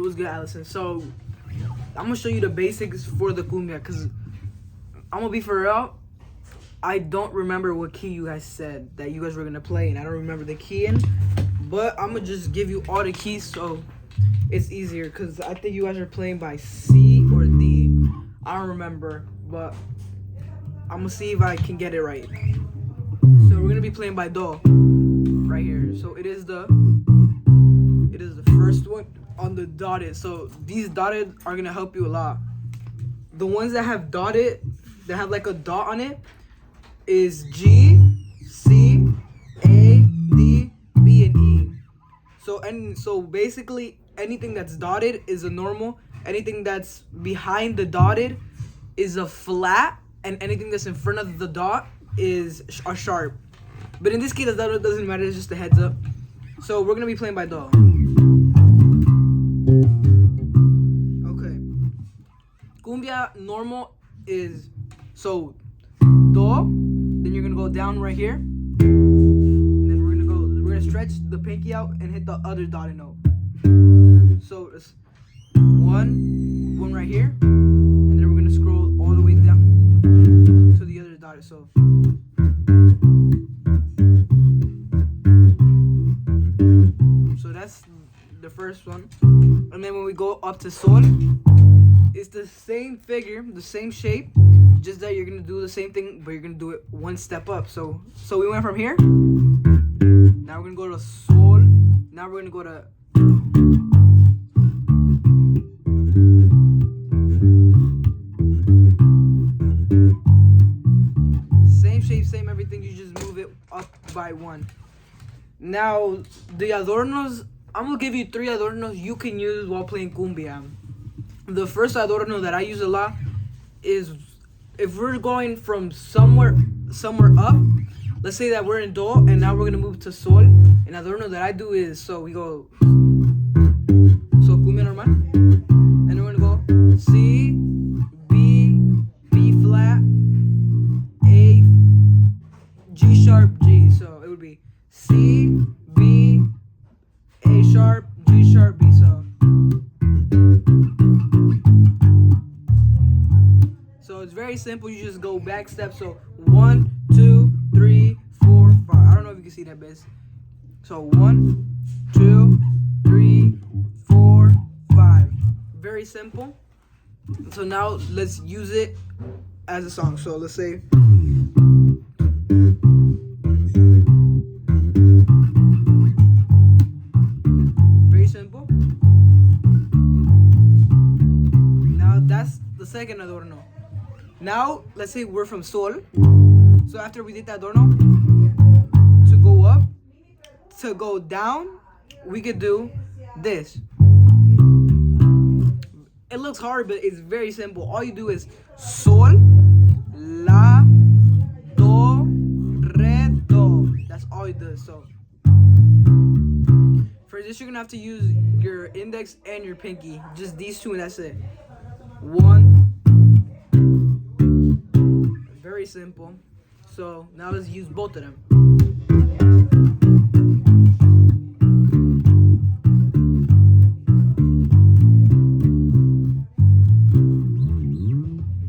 was good, Allison. So I'm gonna show you the basics for the cumbia, because I'm gonna be for real, I don't remember what key you guys said that you guys were gonna play, and I don't remember the key in, but I'm gonna just give you all the keys so it's easier, because I think you guys are playing by C or D. I don't remember, but I'm gonna see if I can get it right. So we're gonna be playing by Do right here. So it is the first one on the dotted. So these dotted are gonna help you a lot. The ones that have dotted, that have like a dot on it, is G, C, A, D, B, and E. So basically anything that's dotted is a normal. Anything that's behind the dotted is a flat, and anything that's in front of the dot is a sharp. But in this case, that doesn't matter. It's just a heads up. So we're gonna be playing by Do. Okay. Cumbia normal is so Do. Then you're gonna go down right here. And then we're gonna stretch the pinky out and hit the other dotted note. So it's one right here, and then we're gonna scroll all the way down to the other dotted. So that's the first one. And then when we go up to Sol, it's the same figure, the same shape, just that you're gonna do the same thing, but you're gonna do it one step up. So we went from here. Now we're gonna go to Sol. Now we're gonna go to same shape, same everything. You just move it up by one. Now the adornos, I'm gonna give you 3 adornos you can use while playing cumbia. The first adorno that I use a lot is if we're going from somewhere up. Let's say that we're in Do and now we're gonna move to Sol. An adorno that I do is, so we go cumbia normal, and then we're gonna go C, B, B flat, A, G sharp, G. So it would be C, B, A sharp, G sharp, B. So it's very simple. You just go back step. So 1, 2, 3, 4, 5. I don't know if you can see that, biz. So 1, 2, 3, 4, 5. Very simple. So now let's use it as a song. So let's say very simple. Now that's the second adorno. Now let's say we're from Sol. So after we did that adorno, to go up, to go down, we could do this. It looks hard, but it's very simple. All you do is Sol, La, Do, Re, Do. That's all you do. So for this, you're gonna have to use your index and your pinky. Just these two, and that's it. 1. Very simple. So now let's use both of them.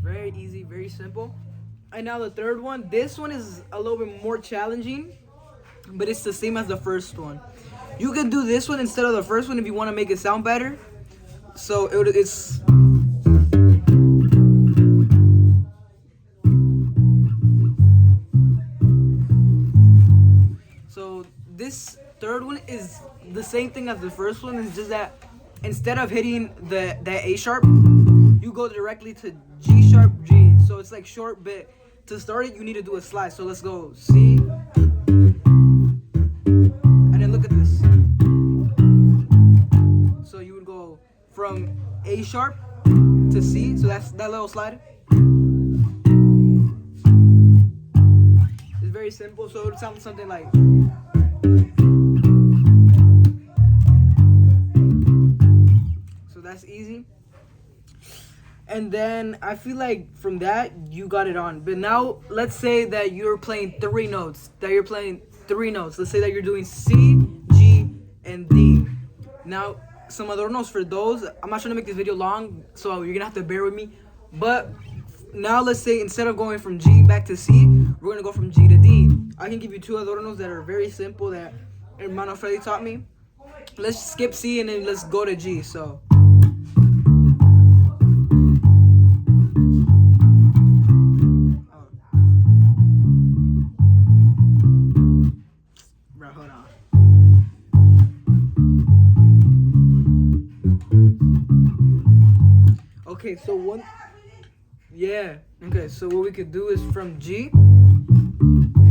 Very easy, very simple. And now the third one. This one is a little bit more challenging, but it's the same as the first one. You can do this one instead of the first one if you want to make it sound better. So it's this third one is the same thing as the first one. It's just that instead of hitting the A sharp, you go directly to G sharp, G. So it's like short, but to start it, you need to do a slide. So let's go C, and then look at this. So you would go from A sharp to C. So that's that little slide. It's very simple. So it would sound something like. That's easy. And then I feel like from that you got it on. But now let's say that you're playing 3 notes. Let's say that you're doing C, G, and D. Now some adornos for those. I'm not trying to make this video long, so you're gonna have to bear with me. But now let's say instead of going from G back to C, we're gonna go from G to D. I can give you 2 adornos that are very simple that Hermano Freddy taught me. Let's skip C and then let's go to G. So. Hold on. Okay, so okay, so what we could do is from G,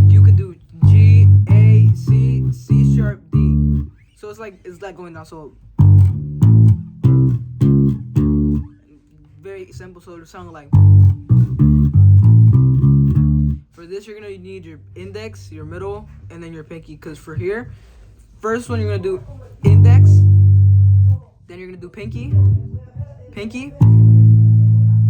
you could do G, A, C, C sharp, D. So it's like going down. So very simple. So it sounds like. For this, you're gonna need your index, your middle, and then your pinky. Cause for here, first one you're gonna do index, then you're gonna do pinky,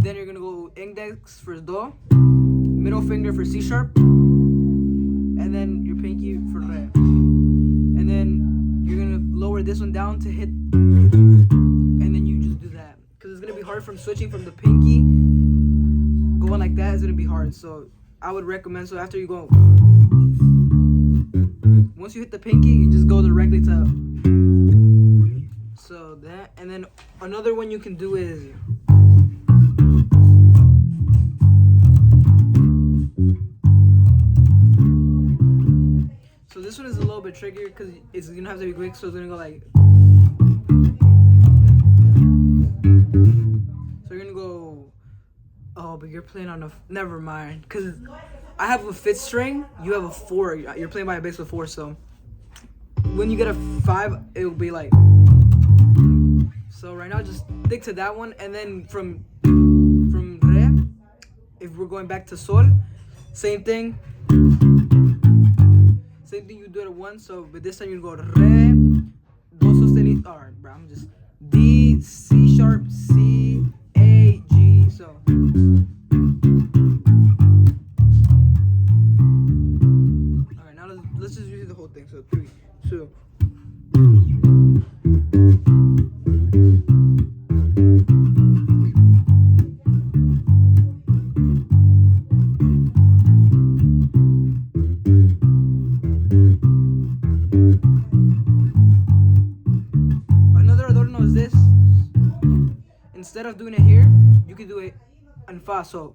then you're gonna go index for do, middle finger for C sharp, and then your pinky for re. And then you're gonna lower this one down to hit, and then you just do that. Cause it's gonna be hard from switching from the pinky, going like that is gonna be hard. So I would recommend, so after you go, once you hit the pinky, you just go directly to, so that, and then another one you can do is, so this one is a little bit trickier because it's gonna have to be quick, so it's gonna go like, so you're gonna go, oh, but you're playing on a, never mind, because I have a 5th string, you have a 4, you're playing by a bass with 4, so when you get a 5, it will be like, so right now just stick to that one, and then from re, if we're going back to sol, same thing you do it at once, so but this time you go re, do sostenido, alright bro, I'm just D, C sharp, C, A, G, so. Alright, now let's just use the whole thing. So 3, 2. Another adorno is this. Instead of doing it here, you can do it in fa. So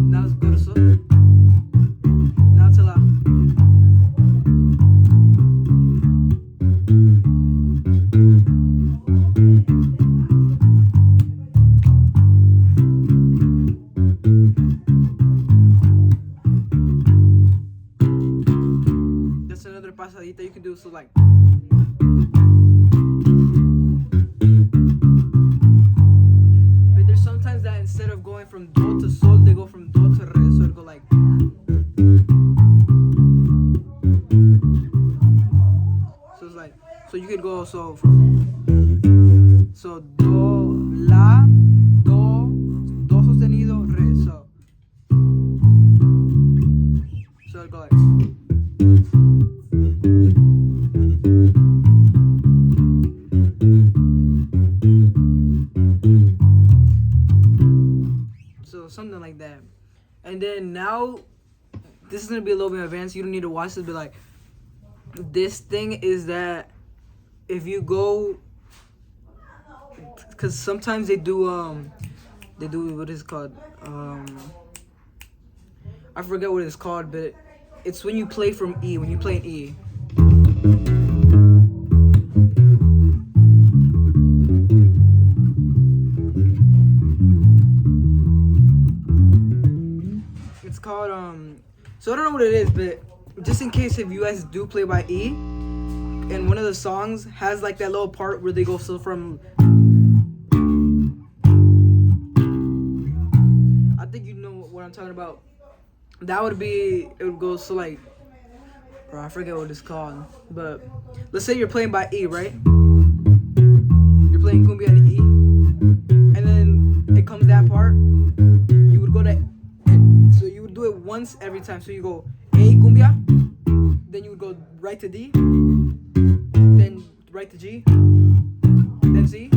now let's go to sol. Now to la. That's another pasadita you can do. So like. Sometimes that instead of going from do to sol, they go from do to re, so it'll go like. So it's like, so you could go so do, la, do sostenido, re, so it'll go like. Something like that. And then now this is gonna be a little bit advanced, you don't need to watch this, but like this thing is that if you go, because sometimes they do what is it called, I forget what it's called, but it's when you play from E, when you play in E. Called so I don't know what it is, but just in case if you guys do play by E and one of the songs has like that little part where they go so from, I think you know what I'm talking about, that would be, it would go so like, bro, I forget what it's called, but let's say you're playing by E, right? You're playing cumbia in E, and then it comes that part, you would go to, so you would do it once every time. So you go A, cumbia. Then you would go right to D. Then right to G. Then C.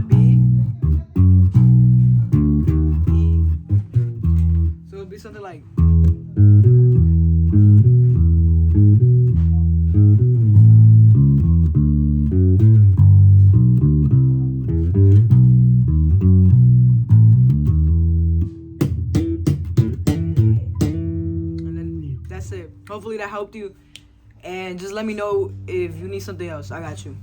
B. E. So it would be something like. That's it. Hopefully that helped you. And just let me know if you need something else. I got you.